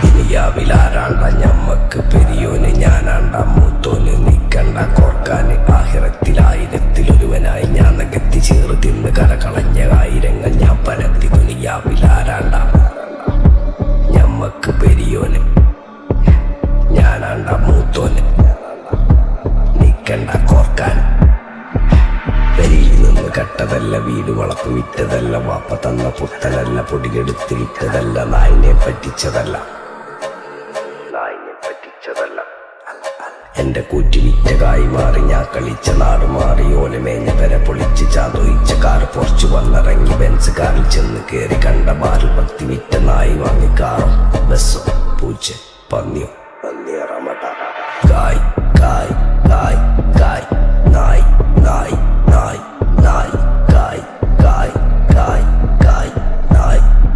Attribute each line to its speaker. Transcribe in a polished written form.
Speaker 1: ദുനിയാവിലാരാണ്ട ഞമ്മക്ക് പെരിയോന്, ഞാനാണ്ട മൂത്തോന്. നിക്കണ്ട കോർക്കാന് ആഹിറത്തിലായിരത്തിലൊരുവനായി ഞാൻ നകത്തി ചേറ് തിന്ന് കരകളഞ്ഞ ആയിരങ്ങൾ ഞാൻ പരത്തി. ദുനിയാവിലാരാണ്ട ഞമ്മക്ക് പെരിയോന്, ഞാനാണ്ട മൂത്തോന്. നിക്കണ്ട കോർക്കാൻ പെരിയിൽ നിന്ന് കട്ടതല്ല, വീട് വളപ്പ് വിറ്റതല്ല, വാപ്പ തന്ന പുത്തനല്ല, പൊടിയെടുത്ത് വിറ്റതല്ല, നായിനെ പറ്റിച്ചതല്ല. എന്റെ കൂറ്റി വിറ്റ കായി മാറി ഞാൻ കളിച്ച നാട് മാറി. ഓലമേഞ്ഞ പെര പൊളിച്ച് ചാതൊയിച്ച കാറ് പൊറച്ചു വന്നിറങ്ങി ബെൻസ് കാറിൽ ചെന്ന് കേറി. കണ്ട ബാറിൽ ഭക്തി വിറ്റ നായി വാങ്ങി കാറോ ബസ്സോ പൂച്ച പന്നിയോ പന്നിയറമട. കായ് കായ് കായ് കായ് നായ് നായ്